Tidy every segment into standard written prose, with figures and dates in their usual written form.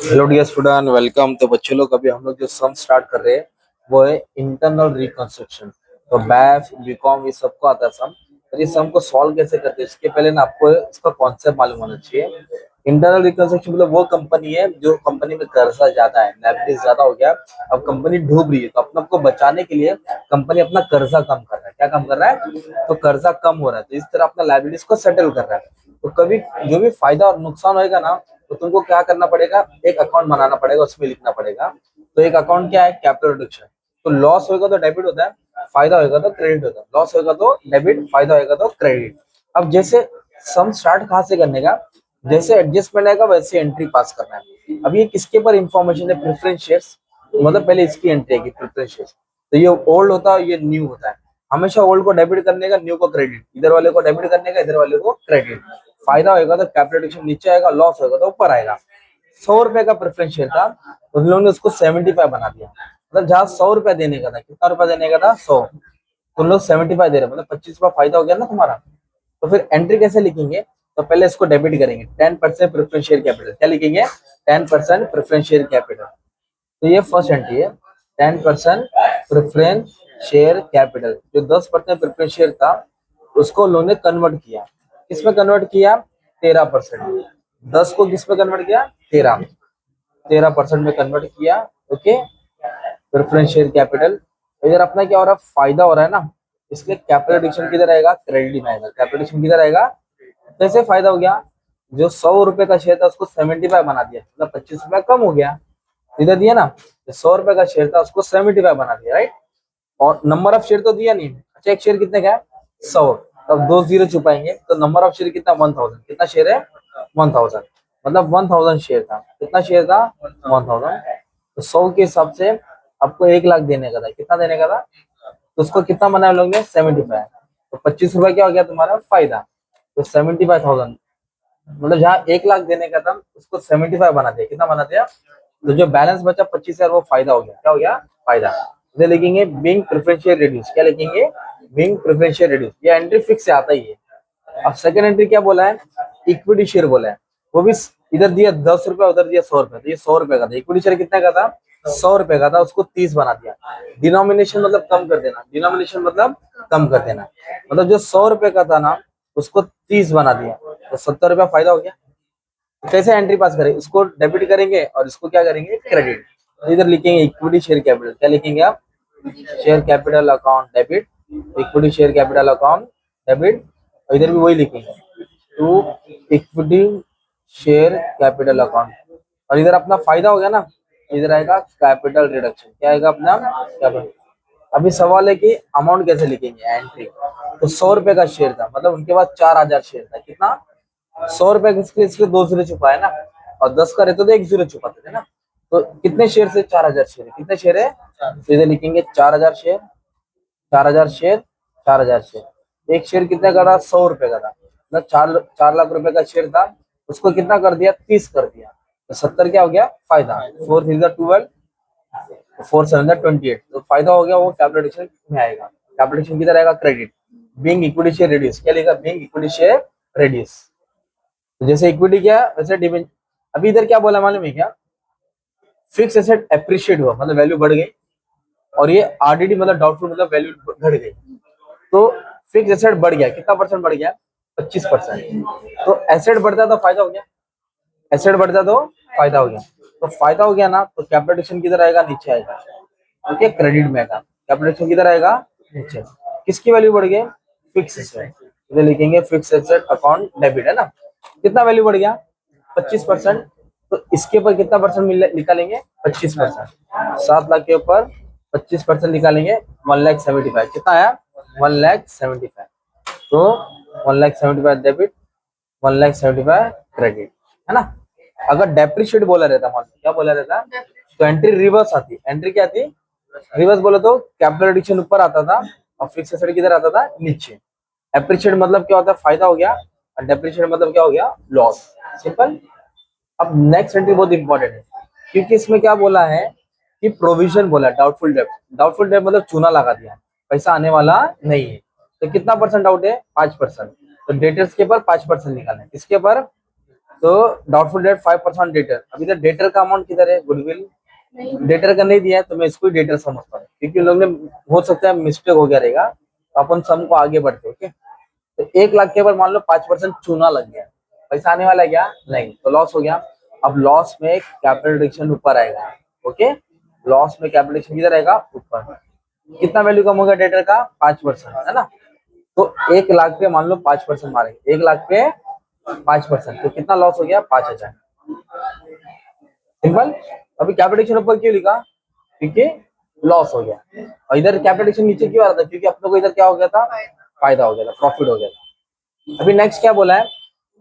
Hello dear student, welcome. तो बच्चे लोग अभी हम लोग जो सम स्टार्ट कर रहे हैं वो है इंटरनल रिकंस्ट्रक्शन। तो बैफ बीकॉम ये सबको आता है सम। तो ये सम को सॉल्व कैसे करते हैं इसके पहले ना आपको इसका कॉन्सेप्ट मालूम होना चाहिए। इंटरनल रिकंस्ट्रक्शन मतलब वो कंपनी है जो कंपनी में कर्जा ज्यादा है, लायबिलिटीज ज्यादा हो गया। अब कंपनी डूब रही है तो अपने आपको बचाने के लिए कंपनी अपना कर्जा कम कर रहा है। क्या कम कर रहा है? तो कर्जा कम हो रहा है, तो इस तरह अपना लायबिलिटीज को सेटल कर रहा है। तो कभी जो भी फायदा और नुकसान होएगा ना, तो तुमको क्या करना पड़ेगा, एक अकाउंट बनाना पड़ेगा, उसमें लिखना पड़ेगा। तो एक अकाउंट क्या है? Capital reduction. तो लॉस होगा तो डेबिट होता है, फायदा होगा तो क्रेडिट होता है। लॉस होगा तो डेबिट, फायदा होगा तो क्रेडिट। अब जैसे सम स्टार्ट कहाँ से करने का, जैसे एडजस्टमेंट आएगा वैसे एंट्री पास करना है। अब ये किसके ऊपर इंफॉर्मेशन है? Preference shares. मतलब पहले इसकी एंट्री आएगी प्रेफरेंस शेयर्स। तो ये ओल्ड होता है, ये न्यू होता है। हमेशा ओल्ड को डेबिट करने का, न्यू को क्रेडिट। इधर वाले को डेबिट करने का, इधर वाले को क्रेडिट। फायदा होगा तो कैपिटल एडिशन नीचे आएगा, लॉस होगा तो ऊपर आएगा। 100 रुपए का प्रेफरेंस शेयर था, उन लोगों ने उसको 75 बना दिया। मतलब जहां 100 रुपया देने का था, कितना रुपया देने का था? 100। तुम लोग 75 दे रहे, मतलब 25 रुपया फायदा हो गया ना तुम्हारा। तो फिर एंट्री कैसे लिखेंगे? तो पहले इसको डेबिट करेंगे, 10% प्रेफरेंस शेयर कैपिटल। क्या लिखेंगे? 10% प्रेफरेंस शेयर कैपिटल। तो ये फर्स्ट एंट्री है, 10% प्रेफरेंस शेयर कैपिटल। जो 10% प्रेफरेंस शेयर था उसको लोगों ने कन्वर्ट किया। किसमें कन्वर्ट किया? 13%। 10 को किस में कन्वर्ट किया? 13% में कन्वर्ट किया। Okay, preference share capital. इधर अपना क्या हो रहा है? फायदा हो रहा है ना, इसलिए कैपिटल एडिशन किधर आएगा? क्रेडिट में आएगा। कैपिटल एडिशन किधर आएगा? कैसे फायदा हो गया? जो 100 रुपए का शेयर था उसको 75 बना दिया, मतलब 25 रुपया कम हो गया। इधर दिया ना, 100 रुपए का शेयर था उसको 75 बना दिया, राइट। और नंबर ऑफ शेयर तो दिया नहीं। अच्छा, एक शेयर कितने का है? 100। तब दो जीरो छुपाएंगे तो नंबर ऑफ शेयर कितना? 1000। कितना शेयर है? 1000। मतलब 1000 शेयर था। कितना शेयर था? 1000। तो 100 के हिसाब से आपको 1 लाख देने का था। कितना देने का था? तो उसको कितना बनाया लोग ने? 75। तो 25 रुपया क्या हो गया तुम्हारा? फायदा। तो 75,000, मतलब जहाँ 1 लाख देने का था उसको 75 बना दिया। कितना बना दिया? तो जो बैलेंस बचा 25,000 वो फायदा हो गया। क्या हो गया? फायदा। इधर लिखेंगे बिंग प्रेफरेंशियल रिड्यूस। क्या लिखेंगे? Being preferential reduce. ये एंट्री फिक्स से आता ही है। अब सेकंड एंट्री क्या बोला है? इक्विटी शेयर बोला है। वो भी इधर दिया 10 रुपया, उधर दिया 100 रुपया। तो ये 100 रुपए का था। इक्विटी शेयर कितने का था? 100 रुपए का था, उसको 30 बना दिया। डिनोमिनेशन मतलब कम कर देना। डिनोमिनेशन मतलब कम कर देना। मतलब जो 100 रुपए का था ना उसको 30 बना दिया, तो 70 रुपया फायदा हो गया। कैसे एंट्री पास करें? इसको डेबिट करेंगे और इसको क्या करेंगे? क्रेडिट। तो इधर लिखेंगे इक्विटी शेयर कैपिटल। क्या लिखेंगे आप? Share capital account debit, equity share capital account debit. और इधर भी वही लिखेंगे, to equity share capital account. और इधर अपना फायदा हो गया ना, इधर आएगा कैपिटल रिडक्शन। क्या आएगा अपना? कैपिटल। अभी सवाल है कि अमाउंट कैसे लिखेंगे? एंट्री। तो 100 रुपए का शेयर था, मतलब उनके पास 4000 शेयर था। कितना? 100 रुपए किसके? इसके दो जीरो छुपाए ना, और 10 का रहते तो एक जीरो छुपाते थे ना। तो कितने शेयर से? 4000 शेयर है। कितने शेयर है? तो इधर लिखेंगे 4000 शेयर, 4000 शेयर, 4000 शेयर। एक शेयर कितने का था? 100 रुपए का था। मतलब 4 लाख रुपए का शेयर था, उसको कितना कर दिया? 30 कर दिया। तो 70 क्या हो गया? फायदा। 4 3 12, 4 7 28। तो फायदा हो गया, वो कैपिटल में आएगा। कैपिटल किधर आएगा? Credit. Being equity share reduce. क्या लिखा? Being equity share reduce. तो जैसे इक्विटी क्या वैसे डिवेंचर। अभी इधर क्या बोला मालूम है क्या? फिक्स एसेट एप्रिशिएट हुआ, मतलब वैल्यू बढ़ गई। और ये आरडीडी मतलब डाउटफुल, मतलब वैल्यू घट गई। तो फिक्स एसेट बढ़ गया, कितना परसेंट बढ़ गया? 25%। तो एसेट बढ़ता तो फायदा हो गया, एसेट बढ़ता तो फायदा हो गया। तो फायदा हो गया ना, तो कैपिटल किधर आएगा? नीचे आएगा। ओके, क्रेडिट में आएगा। कैपिटल किधर आएगा? नीचे। किसकी वैल्यू बढ़ गई? Fix asset. इधर लिखेंगे फिक्स एसेट अकाउंट डेबिट, है ना। कितना वैल्यू बढ़ गया? 25%। तो इसके ऊपर कितना परसेंट निकालेंगे? 25%। 7 लाख के ऊपर 25% निकालेंगे, 1,75,000। कितना आया? 1,75,000। तो 1,75,000 डेबिट, 1,75,000 क्रेडिट, है ना। अगर डेप्रिशिएट बोला रहता, मान लो क्या बोला रहता, तो एंट्री रिवर्स आती। एंट्री क्या आती? रिवर्स बोले तो कैपिटल एडिशन ऊपर आता था और फिक्स एसेट किधर आता था? नीचे। एप्रिशिएट मतलब क्या होता है? फायदा हो गया। और डेप्रिशिएट मतलब क्या हो गया? लॉस। सिंपल। अब नेक्स्ट एंट्री बहुत इंपॉर्टेंट है, क्योंकि इसमें क्या बोला है कि प्रोविजन बोला है, डाउटफुल डेब्ट। डाउटफुल डेब्ट मतलब चूना लगा दिया, पैसा आने वाला नहीं है। तो कितना परसेंट डाउट है? 5%। तो डेटर्स के ऊपर 5% निकालना है। किसके ऊपर? तो डाउटफुल डेट 5% डेटर, अभी तक डेटर का अमाउंट किधर है, गुडविल डेटर का नहीं दिया है, तो मैं इसको ही डेटर समझता हूँ, क्योंकि उन लोग ने हो सकता है मिस्टेक हो गया रहेगा, तो अपन सम को आगे बढ़ते। ओके, तो 1 लाख के ऊपर मान लो 5% चूना लग गया, पैसा आने वाला है क्या, नहीं, तो लॉस हो गया। अब लॉस में कैपिटल रिडक्शन ऊपर आएगा। ओके, लॉस में कैपिटल रिडक्शन किधर आएगा, ऊपर। कितना वैल्यू कम होगा डेटर का, 5%, है ना। तो 1 लाख पे मान लो 5% मारेंगे, 1 लाख पे 5%, तो कितना लॉस हो गया, 5,000। सिंपल। अभी कैपिटल ऊपर क्यों लिखा, क्योंकि लॉस हो गया, और इधर कैपिटल नीचे क्यों आ रहा था, क्योंकि अपने को इधर क्या हो गया था, फायदा हो गया था, प्रॉफिट हो गया था। अभी नेक्स्ट क्या बोला है,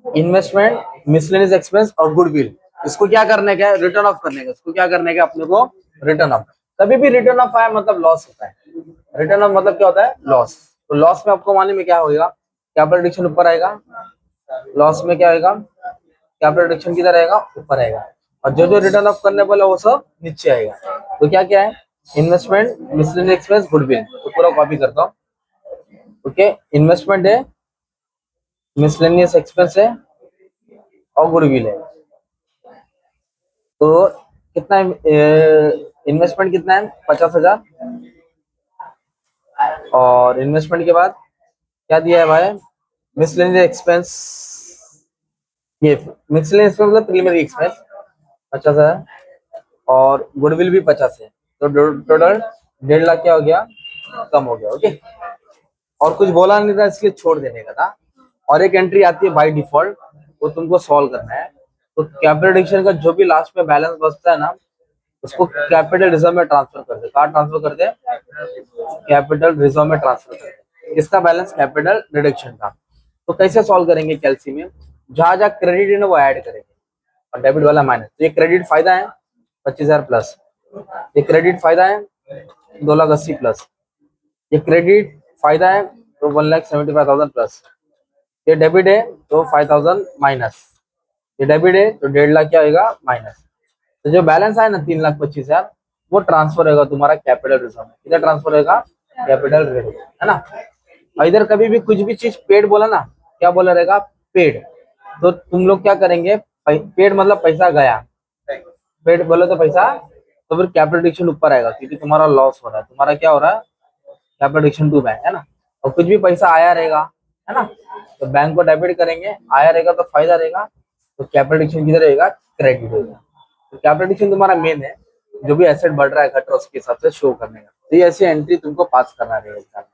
इन्वेस्टमेंट, मिसलेनियस एक्सपेंस और गुडविल, इसको क्या करने का है, रिटर्न ऑफ करने का, इसको क्या करने का अपने को, रिटर्न ऑफ। कभी भी रिटर्न ऑफ आया मतलब लॉस होता है, रिटर्न ऑफ मतलब क्या होता है, लॉस। तो लॉस में आपको मालूम में क्या होगा, कैपिटल रिडक्शन ऊपर आएगा, लॉस में क्या आएगा, कैपिटल रिडक्शन किधर आएगा, ऊपर आएगा, और जो जो रिटर्न ऑफ करने वाला वो सब नीचे आएगा। तो क्या क्या है, इन्वेस्टमेंट, मिसलेनियस एक्सपेंस, गुडविल, तो पूरा कॉपी करता हूँ। ओके, इन्वेस्टमेंट है, मिसलेनियस एक्सपेंस है, और गुडविल है। तो कितना इन्वेस्टमेंट कितना है, 50,000, और इन्वेस्टमेंट के बाद क्या दिया है भाई, मिसलेनियस एक्सपेंस, ये मिसलेनियस मतलब प्रीमियरी एक्सपेंस 50,000, और गुडविल भी 50 है, तो टोटल 1.5 लाख क्या हो गया, कम हो गया। ओके, और कुछ बोला नहीं था इसलिए छोड़ देने का था। और एक एंट्री आती है बाय डिफॉल्ट, वो तुमको सॉल्व करना है। तो कैपिटल एडिशन का जो भी लास्ट में बैलेंस बचता है ना, उसको कैपिटल रिजर्व में ट्रांसफर कर दे। कहाँ ट्रांसफर कर दे, कैपिटल रिजर्व में ट्रांसफर कर दे। किसका बैलेंस, कैपिटल रिडक्शन का। तो कैसे सॉल्व करेंगे कैल्सी में, जहां जहां क्रेडिट है ना वो ऐड करेंगे, और डेबिट वाला माइनस। तो ये क्रेडिट फायदा है 25,000 प्लस, ये क्रेडिट फायदा है 2,80,000 प्लस, ये क्रेडिट फायदा है तो 1,75,000 प्लस, ये डेबिट है तो 5,000 माइनस, ये डेबिट है तो 1.5 लाख क्या होगा, माइनस। तो जो बैलेंस है ना 3,25,000, वो ट्रांसफर होगा तुम्हारा कैपिटल रिजर्व में। इधर ट्रांसफर होगा कैपिटल रिजर्व, है ना। और इधर कभी भी कुछ भी चीज पेड बोला ना, क्या बोला रहेगा, पेड। तो तुम लोग क्या करेंगे, पेड मतलब पैसा गया, पेड बोले तो पैसा, तो फिर कैपिटल रिडक्शन ऊपर आएगा, क्योंकि तुम्हारा लॉस हो रहा है, तुम्हारा क्या हो रहा है, कैपिटल रिडक्शन टू बैंक, है ना। और कुछ भी पैसा आया रहेगा, है ना, तो बैंक को डेबिट करेंगे, आया रहेगा तो फायदा रहेगा, तो कैपिटल रिडक्शन किधर रहेगा, क्रेडिट होगा। तो कैपिटल रिडक्शन तुम्हारा मेन है, जो भी एसेट बढ़ रहा है घट रहा है उसके हिसाब से शो करने का। तो ये ऐसी एंट्री तुमको पास करना रहेगा।